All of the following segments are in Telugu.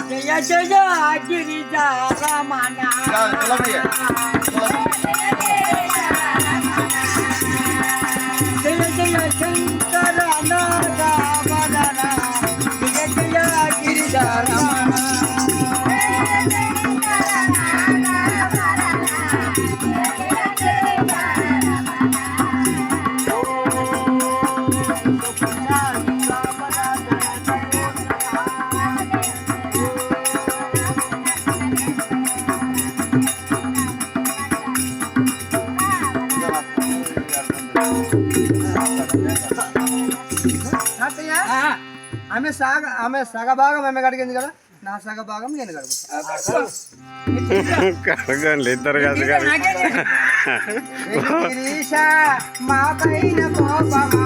జయ జయ గిరిజా రమణ జయ జయ శంకర నాగవరణ జయ జయ గిరిజా రమణ ఆమె సగభాగం ఆమె కడిగింది కదా, నా సగభాగం నేను కడగండి ఇద్దరు కాదు మా పైన కోపమా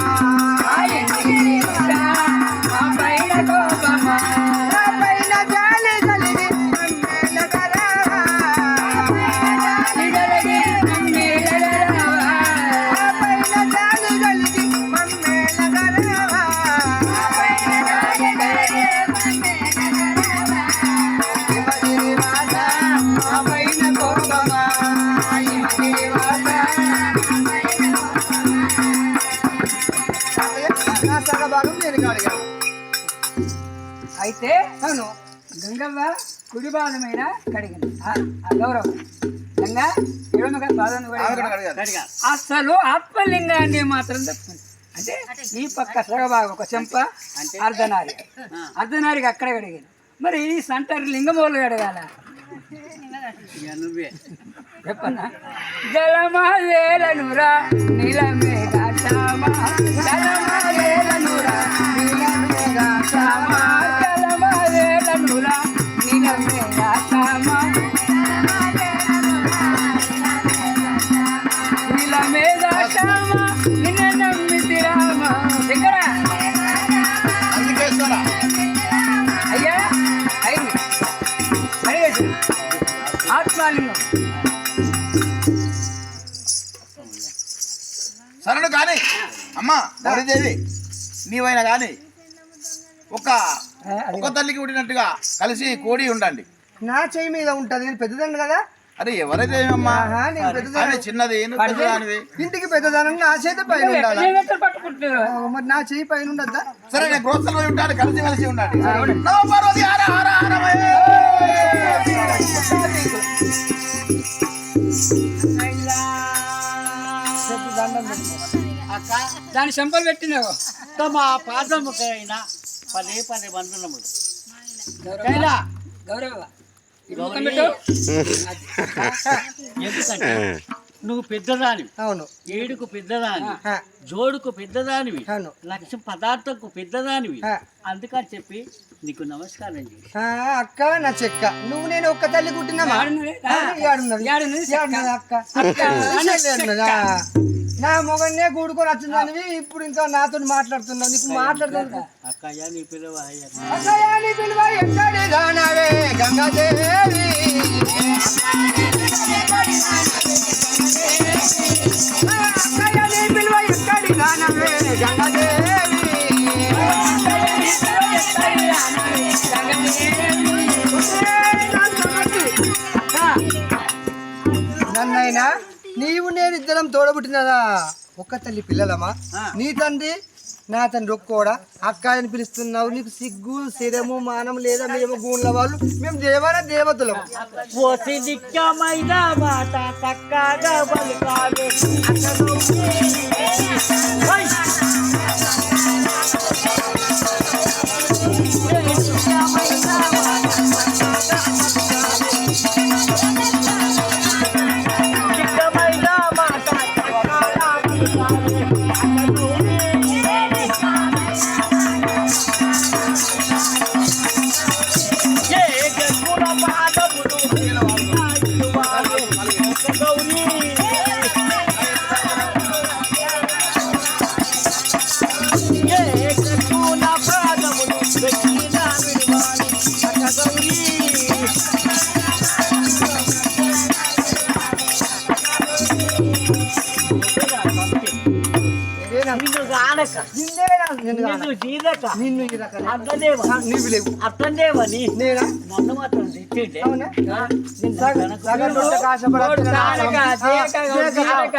అయితే అవును గంగవ్వ కుడిపాదమైన కడిగింది గౌరవం గంగా అసలు ఆత్మలింగాన్ని మాత్రం తప్పింది. అంటే ఈ పక్క సగభాగం ఒక చెంప అర్ధనారికి అక్కడ కడిగింది. మరి ఈ సంటర్ లింగమూలు కడగాల చెప్పన్నా జలమాలేలనురా నీలమే గాచమా జలమాలేలనురా నీలమే గాచమా జలమాలేలనురా నీలమే గాచమా నీలమే గాచమా నిన్న నమ్మితి రామ దగ్గర అయ్యా అయింది అడిగేసి ఆత్మలింగం సరడు కానీ అమ్మా గౌరీదేవి నీవైనా కానీ ఒక తల్లికి పుట్టినట్టుగా కలిసి కూడి ఉండండి. నా చెయ్యి మీద ఉంటది, నేను పెద్దదాన్ని కదా. అరే ఎవరైతే చిన్నది ఇంటికి పెద్దదానం నా చేతి పైన ఉండాలి, మరి నా చెయ్యి పైన ఉండద్దా? సరే నేను ప్రోత్సాహం ఉంటాను, కలిసి కలిసి ఉండాలి. దాని చెంపలు పెట్టినావు మా పాదముకైనా పదే పదే వందనములు. గౌరవ ఎందుకంటే నువ్వు పెద్దదానివి, అవును, ఏడుకు పెద్దదాని, జోడుకు పెద్దదానివి, లక్ష్యం పదార్థంకు పెద్దదానివి. అందుకని చెప్పి నీకు నమస్కారం చేసి అక్క నా చెక్క నువ్వు నేను ఒక్క తల్లి కుట్టినామా అక్క నా మొగన్నే కూడుకొని వచ్చిందానివి. ఇప్పుడు ఇంకా నాతో మాట్లాడుతున్నావు, నీకు మాట్లాడుతున్నా. అక్కయ్య నీ పిలువ ఎక్కడి దానవే గంగాదేవి, అక్కయ్య నీ పిలువ ఎక్కడి దానవే గంగాదేవి, నన్నైనా నీవు నేను ఇద్దరం తోడబుట్టినదా, ఒక్క తల్లి పిల్లలమా. నీ తండ్రి నా తండ్రి ఒక్కోడా, అక్క అని పిలుస్తున్నావు. నీకు సిగ్గు శరము మానం లేదా? మేము గూన్ల వాళ్ళు, మేము దేవన దేవతలం. నిన్ను చీదక నిన్ను ఈ రకం అర్థదేవా నీవు లేవు అర్థదేవని నేనా నన్ను మాత్రం తెచ్చిండే అవునా సగటు కాశపడ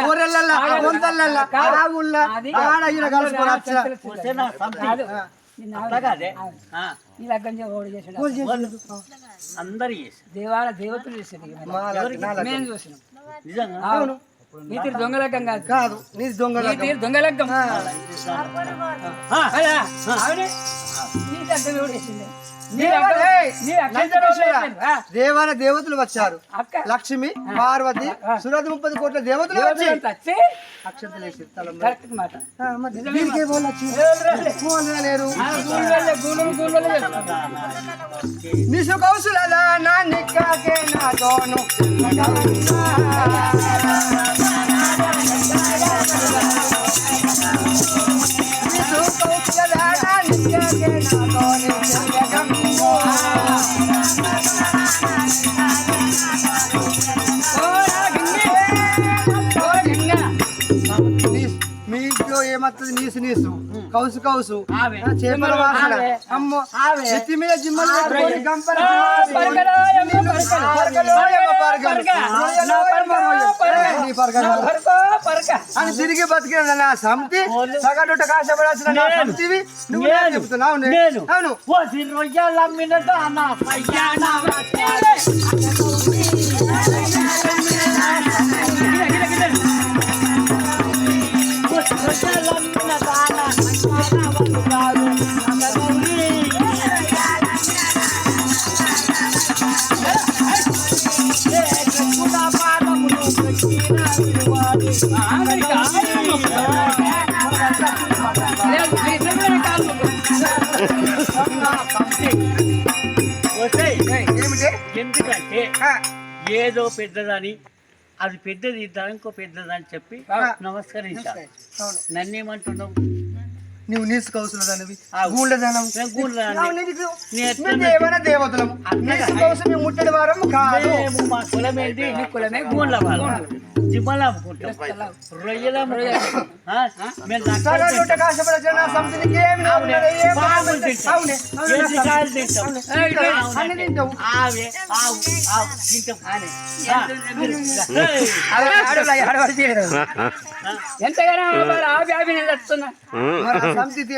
ఊరల్లల్లా వందల్లల్లా ఆవుల్లా ఆడ ఈడ కలుసుకొని వచ్చా అట్లా కాదే నీ లగ్గం ఓడి చేసాడు అందరు చేసి దేవతలు చేసేది మేము చూసినాం నిజంగా అవును నీ తీరు దొంగ లగ్గం కాదు కాదు నీ దొంగ నీ తీరు దొంగ లగ్గం అవునే నీ లగ్గం ఎవడు చేసిండే దేవాల దేవతలు వచ్చారు అక్క లక్ష్మి పార్వతి సురత 30 కోట్ల దేవతలు వచ్చి వచ్చి అక్షతలు వేసి తలంలో. కరెక్ట్ మాట ఆ, మరి వీరికే వాళ్ళు వచ్చి ఫోన్లు లేరు. నిసు కౌశల నా నిక్కాకే నా తోను నిసు కౌశల నా నిక్కాకే నా తోను చెయ్యగమ్ము. మీ ఇంట్లో ఏమత్తది నీసు నీసు కౌసు కౌసు ఆవే. చేపల వాసన ఆవే. అమ్మో ఆవే. ఎత్తి మీద జిమ్మలు పెట్టుకొని గంపల పరకలో ఏమో పరకలు. పరకలో ఏమో పరకలు. రొయ్యలో ఏమో రొయ్యలు. నీ పరకలు. పరక అని తిరిగి బతికిన నా సమితి సగటుట కాశపడాల్సిన నా సమితివి నువ్వు నాకు చెప్తున్నావు నేను అవును పోసి రొయ్యలు అమ్మినట్టు అన్న పయ్యాన ఏమిటి ఎందుకంటే ఆ, ఏదో పెద్దదని అది పెద్దది ఇద్దాం ఇంకో పెద్దదని చెప్పి నమస్కరించాలి. అవును నన్నేమంటున్నావు? నువ్వు నీసు కౌసుల దానివి ఆవు. గూళ్ళదనం నేను గూళ్ళదాన్ని. అవును, నీకు నీ ఎట్లా మేము దేవన దేవతలము అట్లా నీసు కౌసు మేము ముట్టడి వారం కాదు మేము మా కులం ఏంటి? నీ కులమే గూళ్ళ వాళ్ళు. జిమ్మలు అమ్ముకుంటాం, రొయ్యలు అమ్ముకుంటాం. మేము సగటుట కాశపడాల్సిన నా సమితికి ఏమి ఉన్నది? ఏం పాములు తింటాం. అవునే అవునే నా ఎండికాయలు తింటాం. అన్ని తింటావు. ఆవే ఆవు ఆవు తింటాం. ఎంతగానో ఆ వ్యాధి నేను వస్తున్నా మరి ఆ సమితి